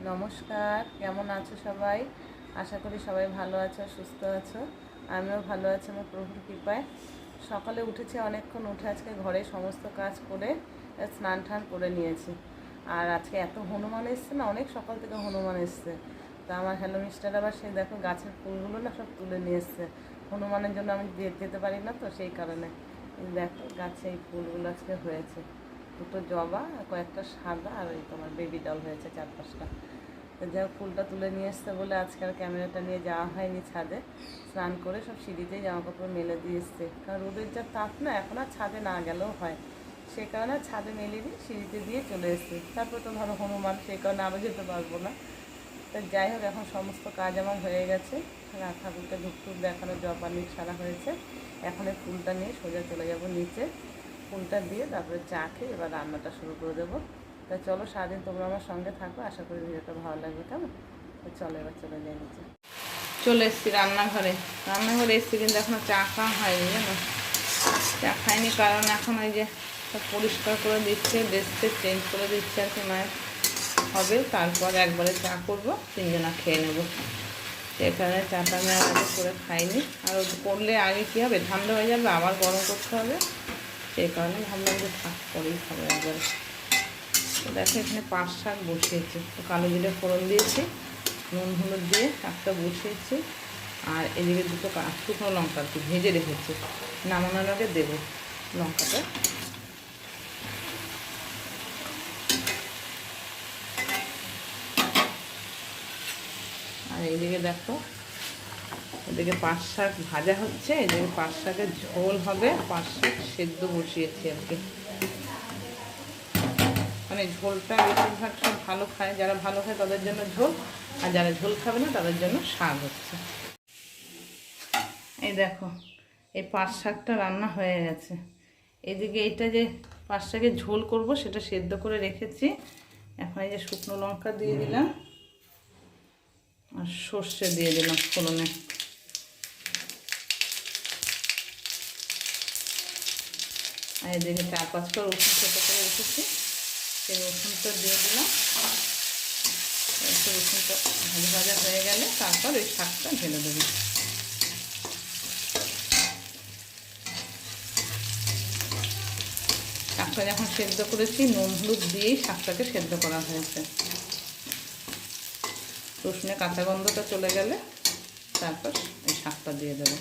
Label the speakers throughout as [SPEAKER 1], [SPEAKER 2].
[SPEAKER 1] নমস্কার, কেমন আছো সবাই? আশা করি সবাই ভালো আছো, সুস্থ আছো। আমিও ভালো আছি আমার প্রভুর কৃপায়। সকালে উঠেছি, অনেকক্ষণ উঠে আজকে ঘরে সমস্ত কাজ করে স্নান টান করে নিয়েছি। আর আজকে এত হনুমান এসছে না, অনেক সকাল থেকে হনুমান এসছে। তা আমার হ্যালো মিস্টার আবার সেই দেখো গাছের ফুলগুলো না সব তুলে নিয়ে এসছে। হনুমানের জন্য আমি যেতে পারি না, তো সেই কারণে দেখো গাছে এই ফুলগুলো আজকে হয়েছে। দুটো জবা, কয়েকটা সাদা, আর ওই তোমার বেবি ডল হয়েছে 4-5টা। তো যাই হোক, ফুলটা তুলে নিয়ে এসছে বলে আজকে আর ক্যামেরাটা নিয়ে যাওয়া হয়নি ছাদে। স্নান করে সব সিঁড়িতেই জামা কাপড় মেলে দিয়ে এসছে, কারণ রোদের যা তাপ না, এখন আর ছাদে না গেলেও হয়। সেই কারণে ছাদে মেলে দিয়ে সিঁড়িতে দিয়ে চলে এসছে। তারপর তো ধরো হনুমান, সেই কারণে আরও যেতে পারবো না। তা যাই হোক, এখন সমস্ত কাজ আমার হয়ে গেছে। ঠাকুরকে ধূপ টুপ দেখানো, জপানি সারা হয়েছে। এখন এই ফুলটা নিয়ে সোজা চলে যাব নিচে। ফুলটা দিয়ে তারপরে চা খেয়ে এবার রান্নাটা শুরু করে দেবো। তা চলো, সারাদিন তোমরা আমার সঙ্গে থাকো, আশা করি ভিডিওটা ভালো লাগবে। কেমন? তো চলো এবার চলে যাই নিচে। চলে এসেছি রান্নাঘরে এসেছি, কিন্তু এখনও চা খাওয়া হয়নি জানো। চা খাইনি কারণ এখন ওই যে সব পরিষ্কার করে দিচ্ছে, ড্রেসটা চেঞ্জ করে দিচ্ছে আর কি মায়ের হবে। তারপর একবারে চা করবো, তিনজনা খেয়ে নেবো। সেখানে চাটা আমি আগে করে খাইনি, আর করলে আগে কী হবে, ঠান্ডা হয়ে যাবে, আবার গরম করতে হবে। সেই কারণে ভাবলাম যে থাক, করেই খাবো একবারে। তো দেখো, এখানে পাঁচ শাক বসিয়েছি, তো কালো জিরে ফোড়ন দিয়েছি, নুন হলুদ দিয়ে শাকটা বসিয়েছি। আর এদিকে দুটো শুকনো লঙ্কা একটু ভেজে রেখেছি, নামানোর আগে দেবো লঙ্কাটা। আর এইদিকে দেখো, এদিকে পাঁচ শাক ভাজা হচ্ছে, এদিকে পাঁচ শাকের ঝোল হবে। পাঁচ শাক সেদ্ধ বসিয়েছি আর কি। মানে ঝোলটা বেশিরভাগ সব ভালো খায়, যারা ভালো খায় তাদের জন্য ঝোল, আর যারা ঝোল খাবে না তাদের জন্য শাক হচ্ছে। এই দেখো, এই পাঁচ শাকটা রান্না হয়ে গেছে। এদিকে এইটা যে পাঁচ শাকের ঝোল করব, সেটা সেদ্ধ করে রেখেছি। এখন এই যে শুকনো লঙ্কা দিয়ে দিলাম, আর সর্ষে দিয়ে দিলাম ফোড়নে। আর এদিকে 4-5টা রসুন ছোটো করে রেখেছি, সেই রসুনটা দিয়ে দিলাম। একটু রসুনটা ভাজা ভাজা হয়ে গেলে তারপর ওই শাকটা ঢেলে দেবো। শাকটা যখন সেদ্ধ করেছি, নুন হলুদ দিয়েই শাকটাকে সেদ্ধ করা হয়েছে। রসুনের কাঁচা গন্ধটা চলে গেলে তারপর এই শাকটা দিয়ে দেবো।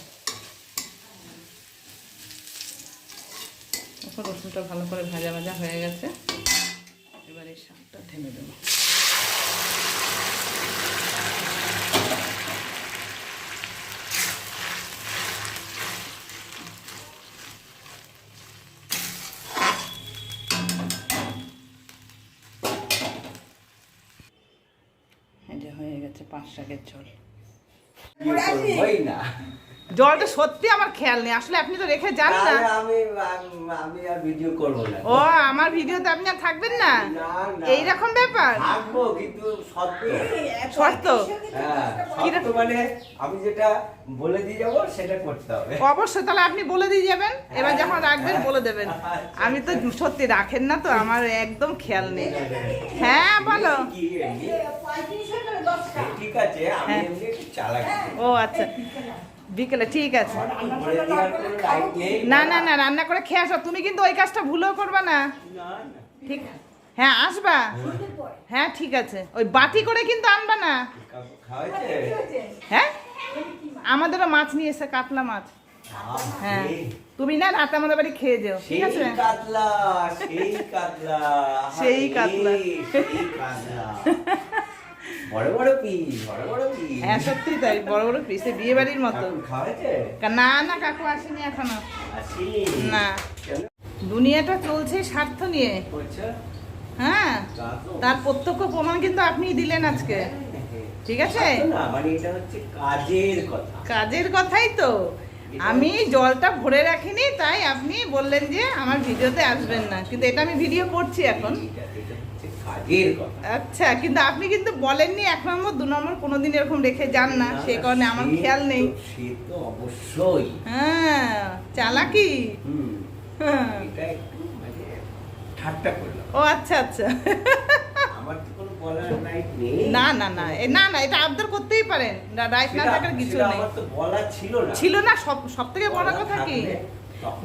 [SPEAKER 1] এখন রসুনটা ভালো করে ভাজা ভাজা হয়ে গেছে, এবার এই শাকটা ঢেলে দেবো। এটা হয়ে গেছে পাঁচ শাকের ঝোল। জলটা সত্যি আমার খেয়াল নেই, আসলে আপনি তো রেখে যান না।
[SPEAKER 2] আমি আর ভিডিও করব না।
[SPEAKER 1] ও, আমার ভিডিওতে আপনি আর থাকবেন না, এই রকম ব্যাপার।
[SPEAKER 2] থাকবো, কিন্তু
[SPEAKER 1] শর্ত
[SPEAKER 2] মানে আমি যেটা বলে দিয়ে যাবো সেটা করতে হবে।
[SPEAKER 1] অবশ্যই, তাহলে আপনি বলে দিয়ে যাবেন, এবার যখন রাখবেন বলে দেবেন। আমি তো সত্যি রাখেন না, তো আমার একদম খেয়াল নেই। হ্যাঁ বলো।
[SPEAKER 2] ঠিক আছে, আমি এমনি একটু চালাক।
[SPEAKER 1] ও আচ্ছা, বিকেলে ঠিক আছে। না না না, রান্না করে খেয়ে আসো। তুমি কিন্তু ওই কাজটা ভুলেও করবে না, ঠিক? হ্যাঁ আসবা, হ্যাঁ ঠিক আছে। ওই বাটি করে কিন্তু আনবা না। হ্যাঁ, আমাদেরও মাছ নিয়ে এসে, কাতলা মাছ। হ্যাঁ, তুমি না রাতে আমাদের বাড়ি খেয়ে যেও, ঠিক আছে? সেই কাতলা
[SPEAKER 2] বড় বড় পিস, বড় বড় পিস।
[SPEAKER 1] হ্যাঁ সত্যি তাই, বড় বড় পিসে, বিয়ে বাড়ির মতো। না না, কাকু আসেনি এখনো। না, দুনিয়াটা চলছে স্বার্থ নিয়ে। হ্যাঁ, তার প্রত্যক্ষ প্রমাণ কিন্তু আপনি দিলেন আজকে, ঠিক আছে?
[SPEAKER 2] মানে এটা হচ্ছে কাজের কথা।
[SPEAKER 1] কাজের কথাই তো। আমি জলটা ভরে রাখিনি, তাই আপনি বললেন যে আমার ভিডিওতে আসবেন না, কিন্তু এটা আমি ভিডিও করছি এখন। আচ্ছা, কিন্তু আপনি কিন্তু বলেননি 1 নম্বর 2 নম্বর কোনোদিন এরকম রেখে যান না, সেই কারণে আমার খেয়াল নেই।
[SPEAKER 2] সে তো অবশ্যই।
[SPEAKER 1] হ্যাঁ, চালাকি।
[SPEAKER 2] এটা একটু মানে ঠাট্টা করলাম।
[SPEAKER 1] ও আচ্ছা আচ্ছা।
[SPEAKER 2] আমার তো কোনো কলার লাইট নেই?
[SPEAKER 1] না না না না না, এটা আবদার করতেই পারেন, রাইট না থাকার কিছু
[SPEAKER 2] সেটা
[SPEAKER 1] নেই।
[SPEAKER 2] আমার তো বলা ছিল না।
[SPEAKER 1] ছিল না, সব থেকে বড় কথা কি,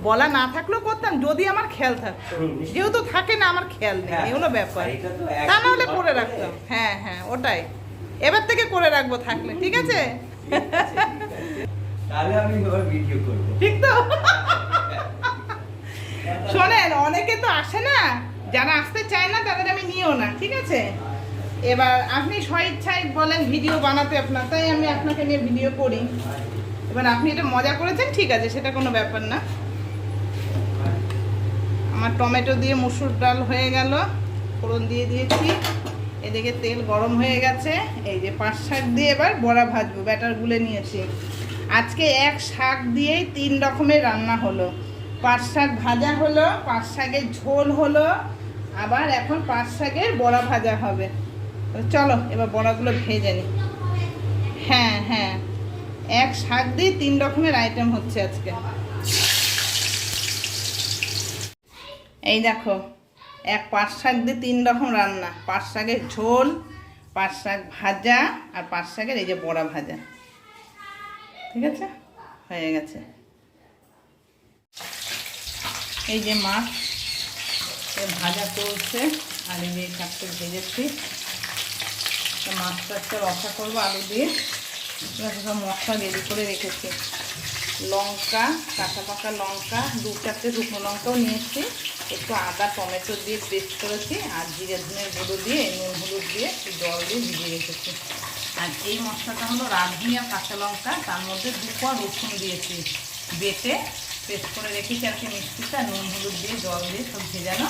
[SPEAKER 1] বলা না থাকলেও করতাম যদি আমার খেয়াল থাকতো। যেহেতু থাকে না, আমার খেয়াল নেই,
[SPEAKER 2] হ্যাঁ,
[SPEAKER 1] এগুলো ব্যাপার।
[SPEAKER 2] এটা তো
[SPEAKER 1] তা না হলে
[SPEAKER 2] একই
[SPEAKER 1] করে
[SPEAKER 2] ভাবে।
[SPEAKER 1] রাখতাম। হ্যাঁ হ্যাঁ, ওটাই এবার থেকে করে রাখবো থাকলে, ঠিক আছে?
[SPEAKER 2] ঠিক আছে, ঠিক আছে। তাহলে আমি এবার ভিডিও করবো।
[SPEAKER 1] ঠিক তো? শোনেন, অনেকে তো আসে না, যারা আসতে চায় না তাদের আমি নিও না, ঠিক আছে? এবার আপনি স্বইচ্ছায় বলেন ভিডিও বানাতে আপনার, তাই আমি আপনাকে নিয়ে ভিডিও করি। এবার আপনি এটা মজা করেছেন, ঠিক আছে, সেটা কোনো ব্যাপার না। আমার টমেটো দিয়ে মুসুর ডাল হয়ে গেল, ফোড়ন দিয়ে দিয়েছি, এদিকে তেল গরম হয়ে গেছে। এই যে পাঁচ শাক দিয়ে এবার বড়া ভাজবো, ব্যাটার গুলে নিয়েছি। আজকে এক শাক দিয়েই 3 রকমের রান্না হলো। পাঁচ শাক ভাজা হলো, পাঁচ শাকের ঝোল হলো, আবার এখন পাঁচ শাকের বড়া ভাজা হবে। চলো এবার বড়াগুলো ভেজে নিই। হ্যাঁ হ্যাঁ, এক শাক দিয়ে 3 রকমের আইটেম হচ্ছে আজকে। এই দেখো, এক পাঁচ শাক দিয়ে 3 রকম রান্না, পাঁচ শাকের ঝোল, পাঁচ শাক ভাজা, আর পাঁচ শাকের এই যে বড়া ভাজা। ঠিক আছে, হয়ে গেছে। এই যে মাছ ভাজা চলছে, আর এই যে শাকটা ভেজেছি। মাছটা একটা রসা করবো আলু দিয়ে। সব মশলা রেডি করে রেখেছি, লঙ্কা, কাঁচা পাকা লঙ্কা, 2-4টে শুকনো লঙ্কাও নিয়েছি, একটু আদা টমেটো দিয়ে পেস্ট করেছি, আর জিরে ধনের গুঁড়ো দিয়ে নুন হলুদ দিয়ে একটু জল দিয়ে ভিজিয়ে রেখেছি। আর এই মশলাটা হলো রাঁধুনি আর কাঁচা লঙ্কা, তার মধ্যে 2 কোয়া রসুন দিয়েছি, বেটে পেস্ট করে রেখেছি আর কি মিষ্টিটা, নুন হলুদ দিয়ে জল দিয়ে সব ভেজানো।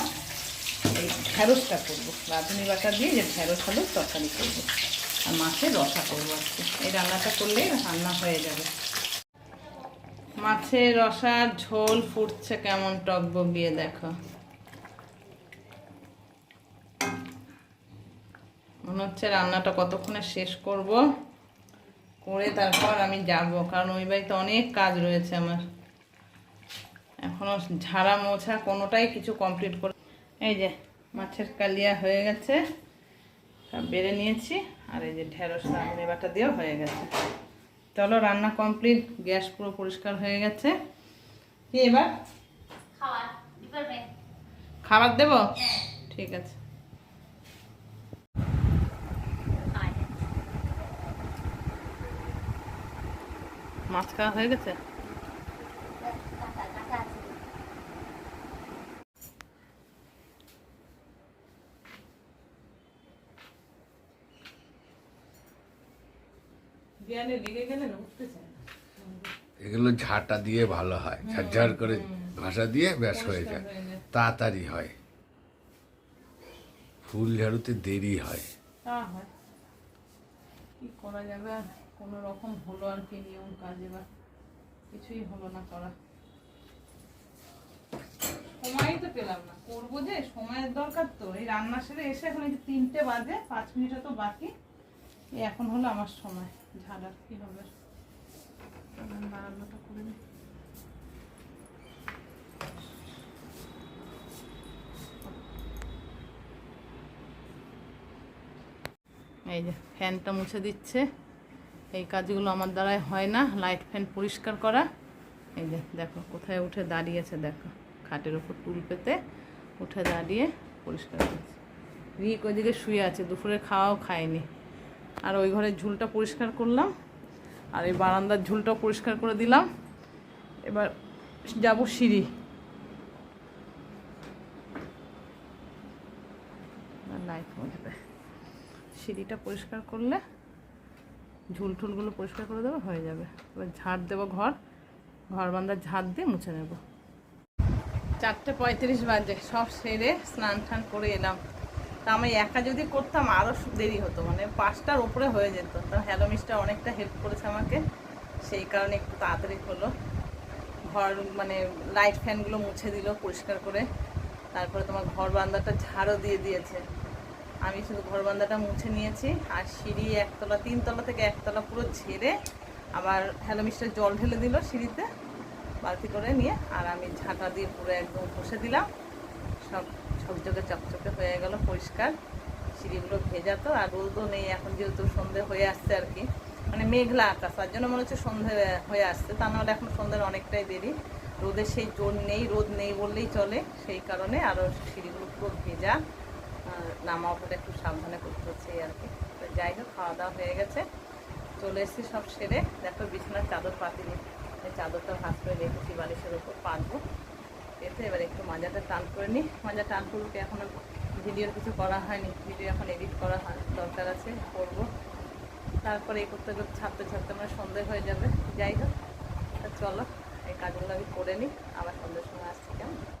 [SPEAKER 1] এই ঢ্যাঁড়সটা করবো, রাঁধুনি বাটা দিয়ে যে ঢ্যাঁড়স আলুর তরকারি করবো, আর মাছের রসা করবো আজকে। এই রান্নাটা করলেই রান্না হয়ে যাবে। মাছের রসার ঝোল ফুটছে কেমন টকবগিয়ে, দেখো। মনে হচ্ছে রান্নাটা কতক্ষণে শেষ করব, করে তারপর আমি যাব, কারণ ওই বাড়িতে অনেক কাজ রয়েছে আমার এখনো, ঝাড়া মোছা কোনোটাই কিছু কমপ্লিট করে। এই যে মাছের কালিয়া হয়ে গেছে, সব বেড়ে নিয়েছি, আর এই যে ঢেঁড়স রাঁধুনি বাটা দিয়েও হয়ে গেছে। চলো রান্না কমপ্লিট, গ্যাস পুরো পরিষ্কার হয়ে গেছে। কি এবার খাবার দেব? ঠিক আছে। মাছ খাওয়া হয়ে গেছে।
[SPEAKER 3] এগুলো ঝাঁটা দিয়ে ভালো হয়, ঝাড় করে ঘষা দিয়ে ব্যাস হয়ে যায়, তাড়াতাড়ি হয়। ফুল ঝাড়ুতে দেরি হয়।
[SPEAKER 1] কি করা যাবে, আর কোনো রকম হলো আর কি নিয়ম কাজ, এবার কিছুই হলো না করা। সময়ই তো পেলাম না, করবো যে সময়ের দরকার তো। এই রান্না সেরে এসে এখন এই 3টে বাজে, 5 মিনিটও তো বাকি। এখন হলো আমার সময় ঝাড়ার, কি হবে রান্নাটা করে নিই। এই যে ফ্যানটা মুছে দিচ্ছে, এই কাজগুলো আমার দ্বারাই হয় না, লাইট ফ্যান পরিষ্কার করা। এই যে দেখো কোথায় উঠে দাঁড়িয়েছে, দেখো খাটের ওপর টুল পেতে উঠে দাঁড়িয়ে পরিষ্কার করছে। রিক ওইদিকে শুয়ে আছে, দুপুরে খাওয়াও খায়নি। আর ওই ঘরের ঝুলটা পরিষ্কার করলাম, আর এই বারান্দার ঝুলটাও পরিষ্কার করে দিলাম। এবার যাব সিঁড়ি, লাইট মুছবে। সিঁড়িটা পরিষ্কার করলে ঝুল টুলগুলো পরিষ্কার করে দেবো, হয়ে যাবে। এবার ঝাড় দেবো, ঘর বান্দার ঝাড় দিয়ে মুছে নেব। 4:35 বাজে, সব সেরে স্নান টান করে এলাম। তা আমি একা যদি করতাম আরও দেরি হতো, মানে 5টার উপরে হয়ে যেত। কারণ হ্যালো মিস্টার অনেকটা হেল্প করেছে আমাকে, সেই কারণে একটু তাড়াতাড়ি হলো। ঘর মানে লাইট ফ্যানগুলো মুছে দিল পরিষ্কার করে, তারপরে তোমার ঘর বারান্দাটা ঝাড়ও দিয়ে দিয়েছে। আমি শুধু ঘর বারান্দাটা মুছে নিয়েছি, আর সিঁড়ি 1তলা 3তলা থেকে 1তলা পুরো ঝেড়ে আবার হ্যালো মিস্টার জল ঢেলে দিল সিঁড়িতে বালতি করে নিয়ে, আর আমি ঝাঁটা দিয়ে পুরো একদম ঘষে দিলাম। সব ঝকঝকে চকচকে হয়ে গেল, পরিষ্কার। সিঁড়িগুলো ভেজা তো, আর রোদও নেই এখন, যেহেতু সন্ধে হয়ে আসছে আর কি, মানে মেঘলা আকাশ, তার জন্য মনে হচ্ছে সন্ধে হয়ে আসছে, তা নাহলে এখন সন্ধ্যের অনেকটাই দেরি। রোদের সেই জোর নেই, রোদ নেই বললেই চলে, সেই কারণে আরও সিঁড়িগুলো পুরো ভেজা, নামা ওঠাটা একটু সাবধানে করতে হচ্ছে এই আর কি। তো যাই হোক, খাওয়া দাওয়া হয়ে গেছে, চলে এসেছি সব সেরে। দেখো বিছানার চাদর পাতিনি, এই চাদরটা ভাঁজ করে রেখেছি বালিশের উপর, পাতবো। এতে এবার একটু মাজাটা টান করে নিই, মাজা টান করবো। এখনও ভিডিওর কিছু করা হয়নি, ভিডিও এখন এডিট করা হয়, দরকার আছে, করবো। তারপরে এই করতে করতে ছাড়তে ছাড়তে আমার সন্ধে হয়ে যাবে। যাই হোক, চলো এই কাজগুলো আমি করে নিই, আবার সন্ধ্যের সময় আসছি। কেমন?